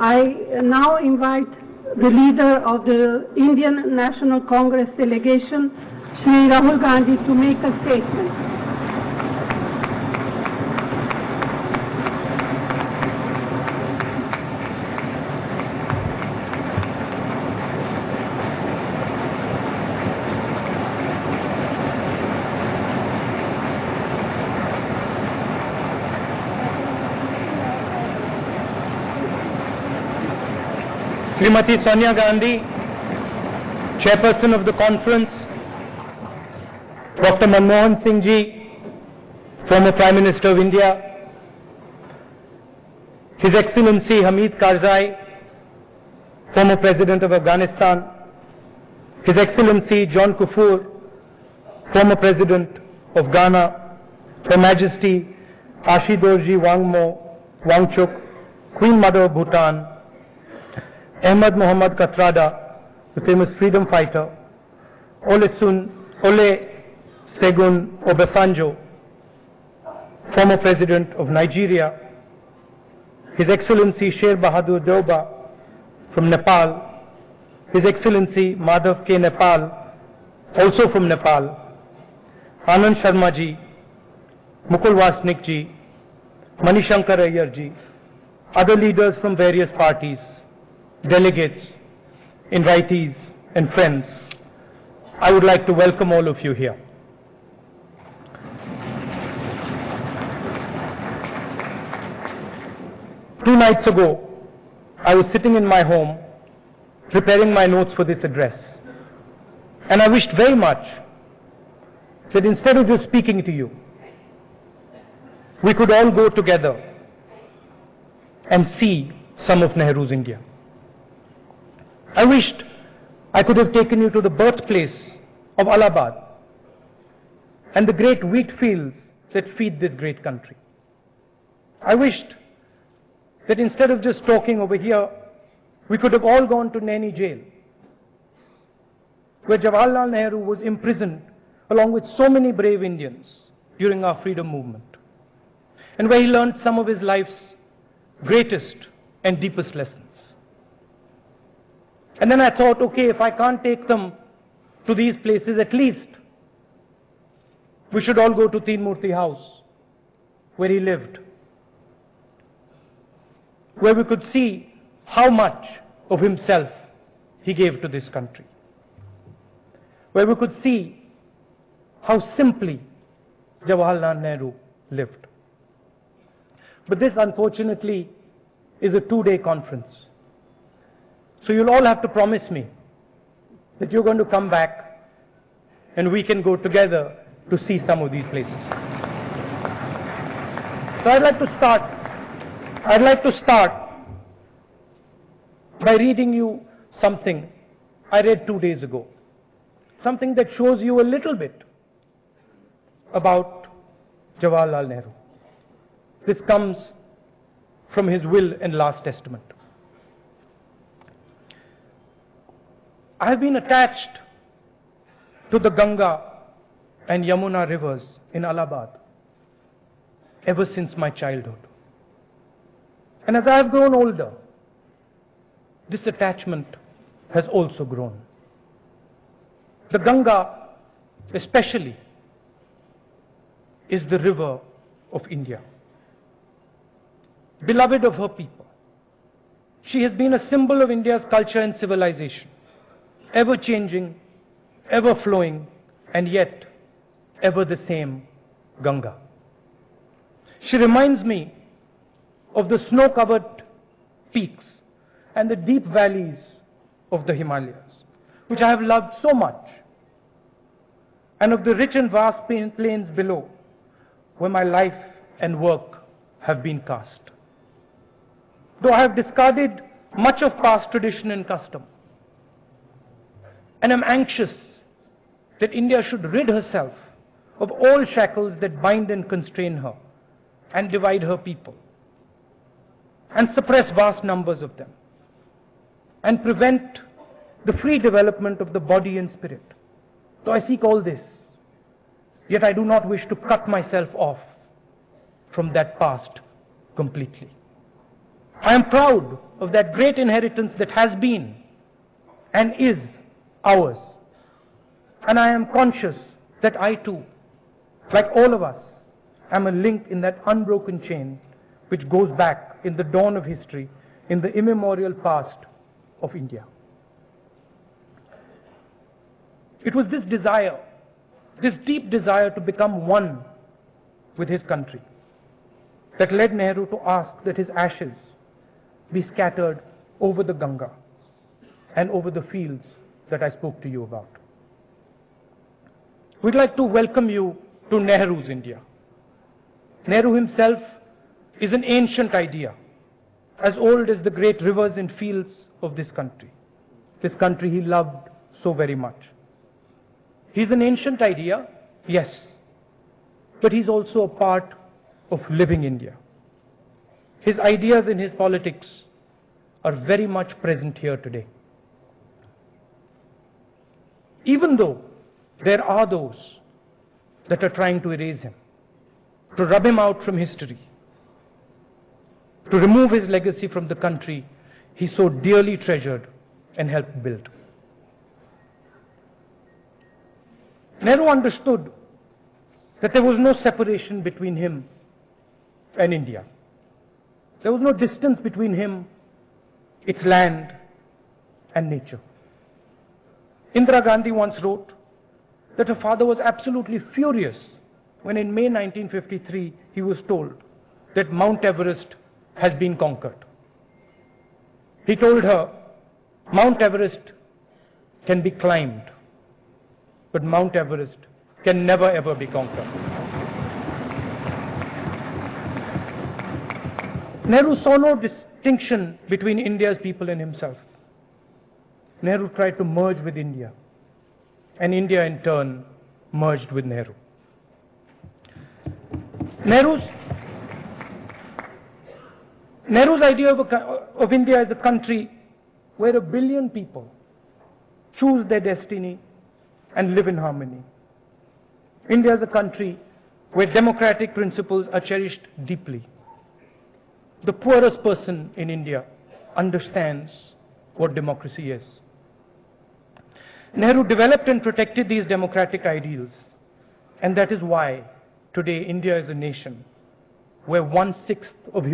I now invite the leader of the Indian National Congress delegation, Shri Rahul Gandhi, to make a statement. Srimati Sonia Gandhi, Chairperson of the conference, Dr. Manmohan Singh Ji, former Prime Minister of India, His Excellency Hamid Karzai, former President of Afghanistan, His Excellency John Kufuor, former President of Ghana, Her Majesty Ashidorji Wangchuk, Queen Mother of Bhutan, Ahmad Muhammad Kathrada, the famous freedom fighter, Olusegun Obasanjo, former President of Nigeria, His Excellency Sher Bahadur Dauba from Nepal, His Excellency Madhav K. Nepal, also from Nepal, Anand Sharma Ji, Mukul Vasnik Ji, Manishankar Iyer Ji, other leaders from various parties, delegates, invitees and friends, I would like to welcome all of you here. Two nights ago, I was sitting in my home preparing my notes for this address, and I wished very much that instead of just speaking to you, we could all go together and see some of Nehru's India. I wished I could have taken you to the birthplace of Allahabad and the great wheat fields that feed this great country. I wished that instead of just talking over here, we could have all gone to Naini jail, where Jawaharlal Nehru was imprisoned along with so many brave Indians during our freedom movement, and where he learned some of his life's greatest and deepest lessons. And then I thought, okay, if I can't take them to these places, at least we should all go to Teen Murti House, where he lived, where we could see how much of himself he gave to this country, where we could see how simply Jawaharlal Nehru lived. But this, unfortunately, is a two-day conference. So you'll all have to promise me that you're going to come back and we can go together to see some of these places. So I'd like to start by reading you something I read 2 days ago. Something that shows you a little bit about Jawaharlal Nehru. This comes from his will and last testament. I have been attached to the Ganga and Yamuna rivers in Allahabad ever since my childhood. And as I have grown older, this attachment has also grown. The Ganga, especially, is the river of India, beloved of her people. She has been a symbol of India's culture and civilization, ever changing, ever flowing, and yet ever the same Ganga. She reminds me of the snow-covered peaks and the deep valleys of the Himalayas, which I have loved so much, and of the rich and vast plains below, where my life and work have been cast. Though I have discarded much of past tradition and custom, and am anxious that India should rid herself of all shackles that bind and constrain her, and divide her people, and suppress vast numbers of them, and prevent the free development of the body and spirit. Though I seek all this, yet I do not wish to cut myself off from that past completely. I am proud of that great inheritance that has been and is ours. And I am conscious that I too, like all of us, am a link in that unbroken chain which goes back in the dawn of history, in the immemorial past of India. It was this desire, this deep desire to become one with his country, that led Nehru to ask that his ashes be scattered over the Ganga and over the fields that I spoke to you about. We'd like to welcome you to Nehru's India. Nehru himself is an ancient idea, as old as the great rivers and fields of this country he loved so very much. He's an ancient idea, yes, but he's also a part of living India. His ideas and his politics are very much present here today. Even though there are those that are trying to erase him, to rub him out from history, to remove his legacy from the country he so dearly treasured and helped build. Nehru understood that there was no separation between him and India. There was no distance between him, its land, and nature. Indira Gandhi once wrote that her father was absolutely furious when in May 1953 he was told that Mount Everest has been conquered. He told her, Mount Everest can be climbed, but Mount Everest can never ever be conquered. Nehru saw no distinction between India's people and himself. Nehru tried to merge with India, and India in turn merged with Nehru. Nehru's idea of India as a country where 1 billion people choose their destiny and live in harmony. India is a country where democratic principles are cherished deeply. The poorest person in India understands what democracy is. Nehru developed and protected these democratic ideals, and that is why today India is a nation where 1/6 of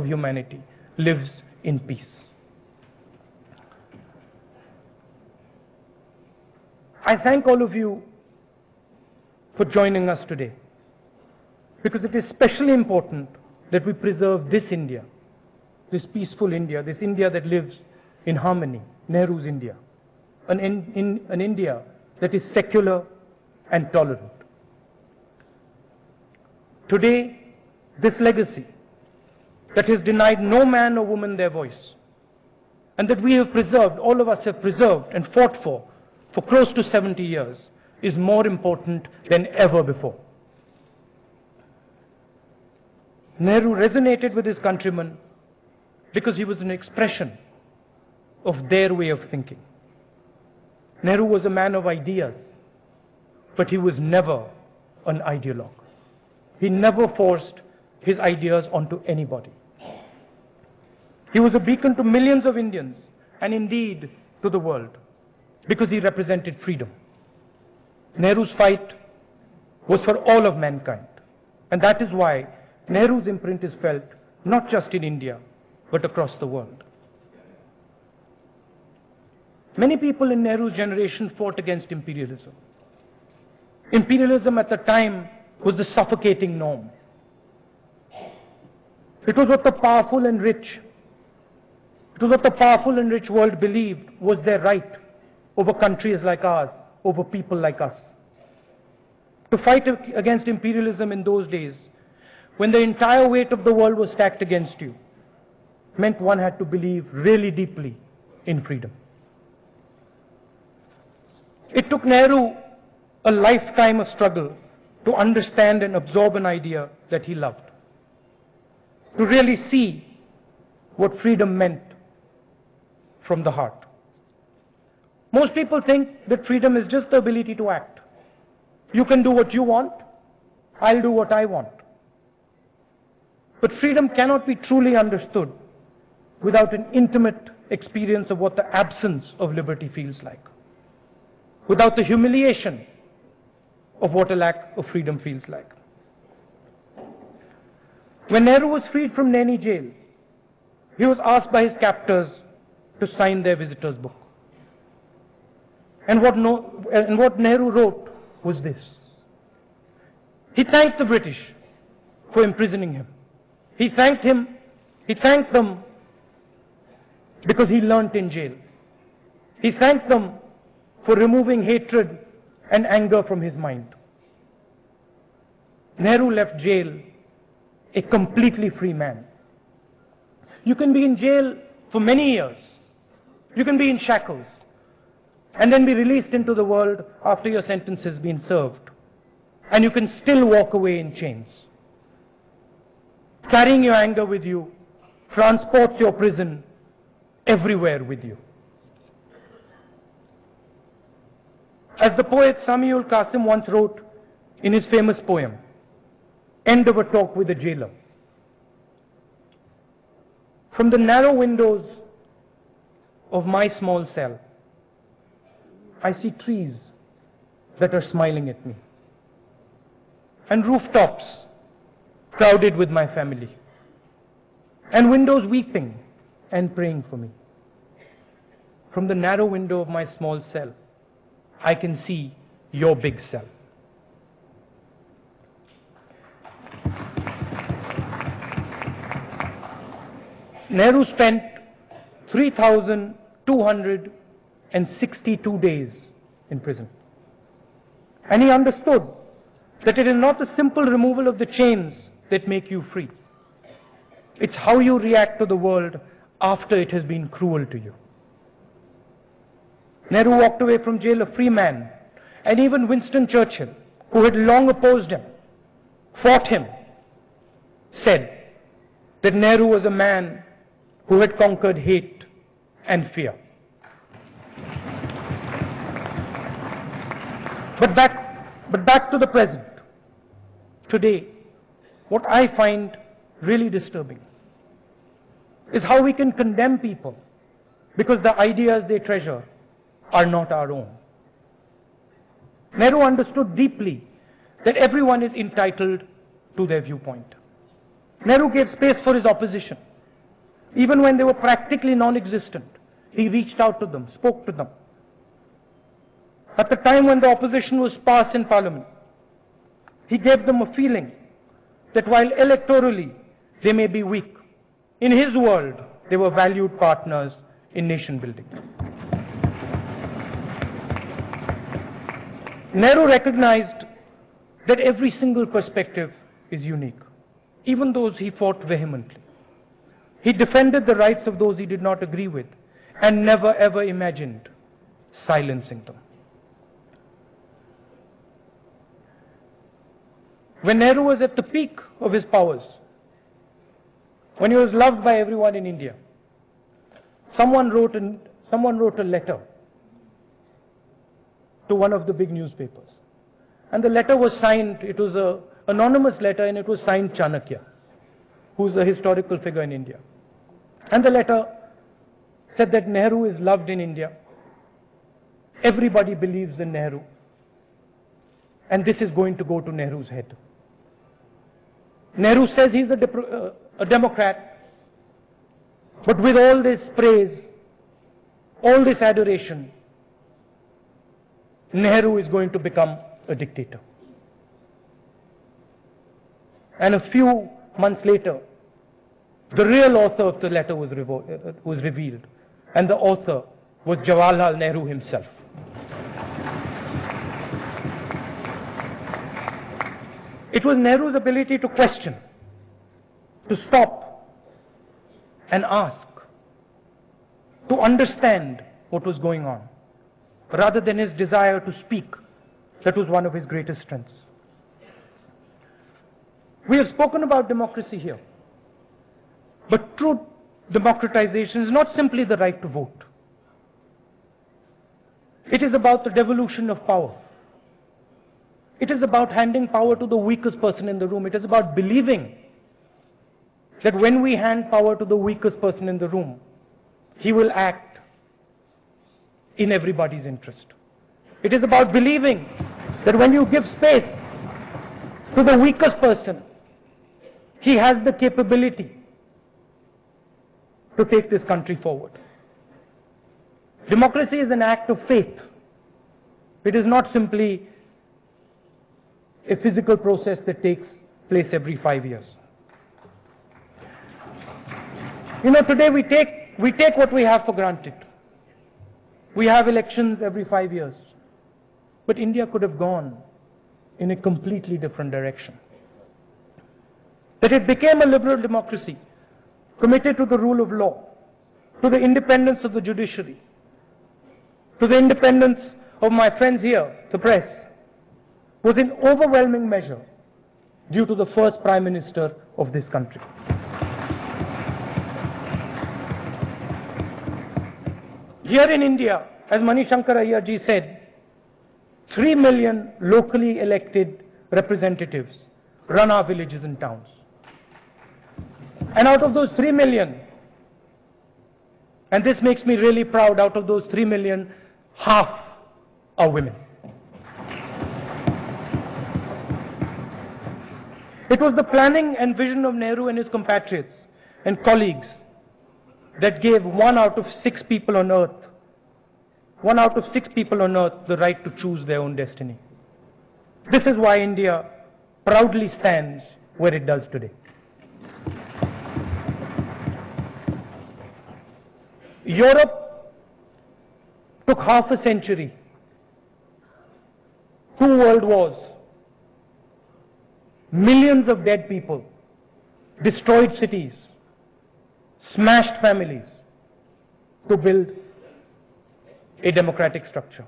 humanity lives in peace. I thank all of you for joining us today, because it is especially important that we preserve this India, this peaceful India, this India that lives in harmony, Nehru's India, an India that is secular and tolerant. Today, this legacy that has denied no man or woman their voice, and that we have preserved, all of us have preserved and fought for close to 70 years, is more important than ever before. Nehru resonated with his countrymen because he was an expression of their way of thinking. Nehru was a man of ideas, but he was never an ideologue. He never forced his ideas onto anybody. He was a beacon to millions of Indians, and indeed to the world, because he represented freedom. Nehru's fight was for all of mankind, and that is why Nehru's imprint is felt not just in India, but across the world. Many people in Nehru's generation fought against imperialism. Imperialism at the time was the suffocating norm. It was what the powerful and rich world believed was their right over countries like ours, over people like us. To fight against imperialism in those days, when the entire weight of the world was stacked against you, meant one had to believe really deeply in freedom. It took Nehru a lifetime of struggle to understand and absorb an idea that he loved, to really see what freedom meant from the heart. Most people think that freedom is just the ability to act. You can do what you want, I'll do what I want. But freedom cannot be truly understood without an intimate experience of what the absence of liberty feels like, without the humiliation of what a lack of freedom feels like. When Nehru was freed from Naini jail, he was asked by his captors to sign their visitor's book. And what Nehru wrote was this. He thanked the British for imprisoning him. He thanked them because he learnt in jail. He thanked them for removing hatred and anger from his mind. Nehru left jail a completely free man. You can be in jail for many years. You can be in shackles and then be released into the world after your sentence has been served. And you can still walk away in chains. Carrying your anger with you transports your prison everywhere with you. As the poet Samuel Qasim once wrote in his famous poem, End of a Talk with a Jailer, from the narrow windows of my small cell, I see trees that are smiling at me, and rooftops crowded with my family, and windows weeping and praying for me. From the narrow window of my small cell, I can see your big cell. Nehru spent 3,262 days in prison. And he understood that it is not the simple removal of the chains that make you free. It's how you react to the world after it has been cruel to you. Nehru walked away from jail a free man, and even Winston Churchill, who had long opposed him, fought him, said that Nehru was a man who had conquered hate and fear. But back to the present. Today, what I find really disturbing is how we can condemn people because the ideas they treasure are not our own. Nehru understood deeply that everyone is entitled to their viewpoint. Nehru gave space for his opposition. Even when they were practically non-existent, he reached out to them, spoke to them. At the time when the opposition was sparse in parliament, he gave them a feeling that while electorally they may be weak, in his world they were valued partners in nation building. Nehru recognized that every single perspective is unique, even those he fought vehemently. He defended the rights of those he did not agree with and never ever imagined silencing them. When Nehru was at the peak of his powers, when he was loved by everyone in India, someone wrote a letter to one of the big newspapers. And the letter was signed, it was an anonymous letter, and it was signed Chanakya, who's a historical figure in India. And the letter said that Nehru is loved in India. Everybody believes in Nehru. And this is going to go to Nehru's head. Nehru says he's a Democrat. But with all this praise, all this adoration, Nehru is going to become a dictator. And a few months later, the real author of the letter was revealed, and the author was Jawaharlal Nehru himself. It was Nehru's ability to question, to stop and ask, to understand what was going on, rather than his desire to speak, that was one of his greatest strengths. We have spoken about democracy here. But true democratization is not simply the right to vote. It is about the devolution of power. It is about handing power to the weakest person in the room. It is about believing that when we hand power to the weakest person in the room, he will act in everybody's interest. It is about believing that when you give space to the weakest person, he has the capability to take this country forward. Democracy is an act of faith. It is not simply a physical process that takes place every 5 years. You know, today we take what we have for granted. We have elections every 5 years. But India could have gone in a completely different direction. That it became a liberal democracy, committed to the rule of law, to the independence of the judiciary, to the independence of my friends here, the press, was in overwhelming measure due to the first Prime Minister of this country. Here in India, as Manishankar Ayyar ji said, 3 million locally elected representatives run our villages and towns. And out of those 3 million, and this makes me really proud, out of those 3 million, half are women. It was the planning and vision of Nehru and his compatriots and colleagues that gave 1 out of 6 people on earth, the right to choose their own destiny. This is why India proudly stands where it does today. Europe took half a century, 2 world wars, millions of dead people, destroyed cities, smashed families, to build a democratic structure.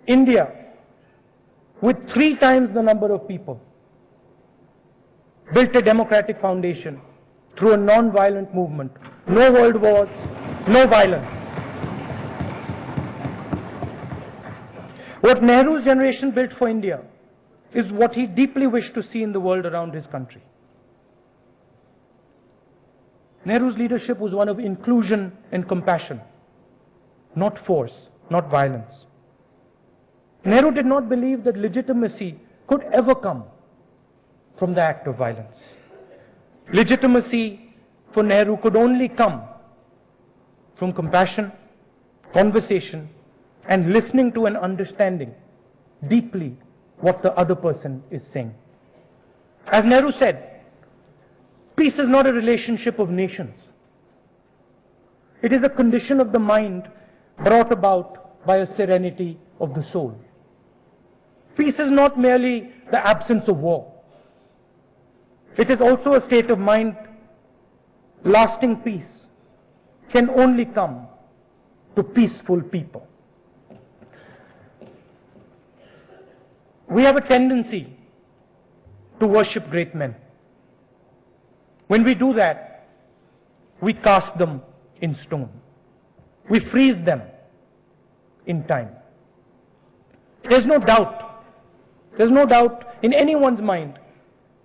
India, with 3 times the number of people, built a democratic foundation through a non-violent movement. No world wars, no violence. What Nehru's generation built for India is what he deeply wished to see in the world around his country. Nehru's leadership was one of inclusion and compassion, not force, not violence. Nehru did not believe that legitimacy could ever come from the act of violence. Legitimacy for Nehru could only come from compassion, conversation, and listening to and understanding deeply what the other person is saying. As Nehru said, peace is not a relationship of nations. It is a condition of the mind brought about by a serenity of the soul. Peace is not merely the absence of war. It is also a state of mind. Lasting peace can only come to peaceful people. We have a tendency to worship great men. When we do that, we cast them in stone. We freeze them in time. There's no doubt in anyone's mind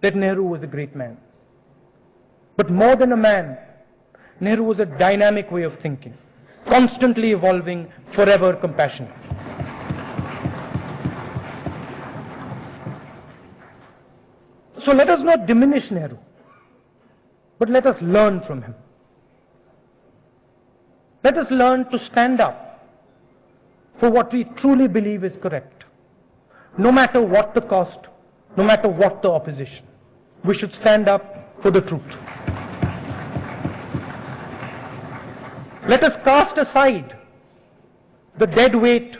that Nehru was a great man. But more than a man, Nehru was a dynamic way of thinking, constantly evolving, forever compassionate. So let us not diminish Nehru, but let us learn from him. Let us learn to stand up for what we truly believe is correct, no matter what the cost, no matter what the opposition. We should stand up for the truth. Let us cast aside the dead weight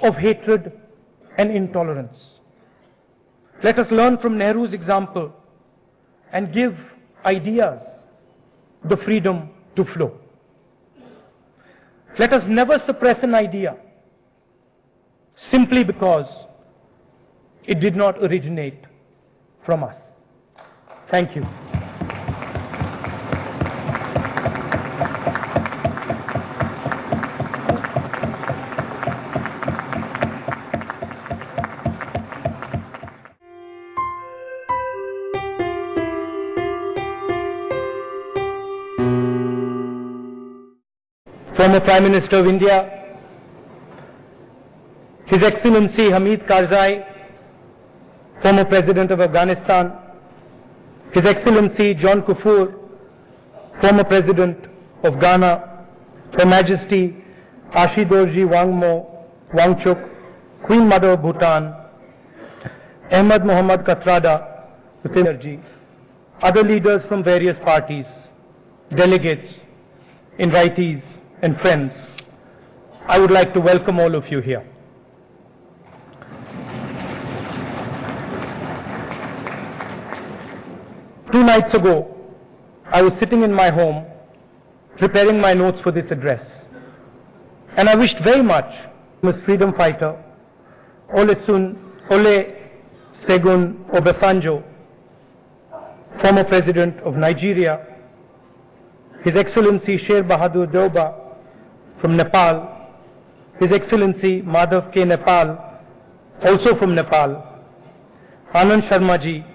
of hatred and intolerance. Let us learn from Nehru's example and give ideas the freedom to flow. Let us never suppress an idea simply because it did not originate from us. Thank you. former Prime Minister of India, His Excellency Hamid Karzai, former President of Afghanistan, His Excellency John Kufuor, former President of Ghana, Her Majesty Ashidorji Wangchuk, Queen Mother of Bhutan, Ahmad Muhammad Kathrada, other leaders from various parties, delegates, invitees, and friends, I would like to welcome all of you here. Two nights ago, I was sitting in my home preparing my notes for this address, and I wished very much Ms. Freedom Fighter Olusegun Obasanjo, former President of Nigeria, His Excellency Sher Bahadur Dauba from Nepal, His Excellency Madhav K. Nepal, also from Nepal, Anand Sharma ji,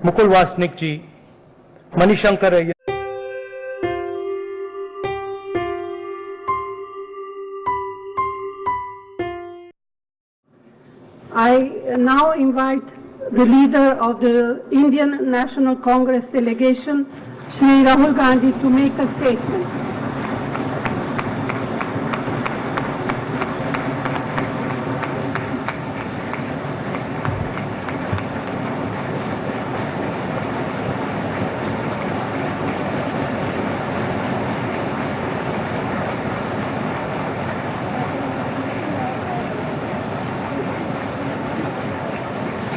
Mukul Vasnik ji, Manishankar Ayyar. I now invite the leader of the Indian National Congress delegation, Shri Rahul Gandhi, to make a statement.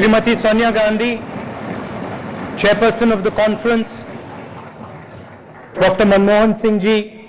Srimati Sonia Gandhi, Chairperson of the conference, Dr. Manmohan Singh ji,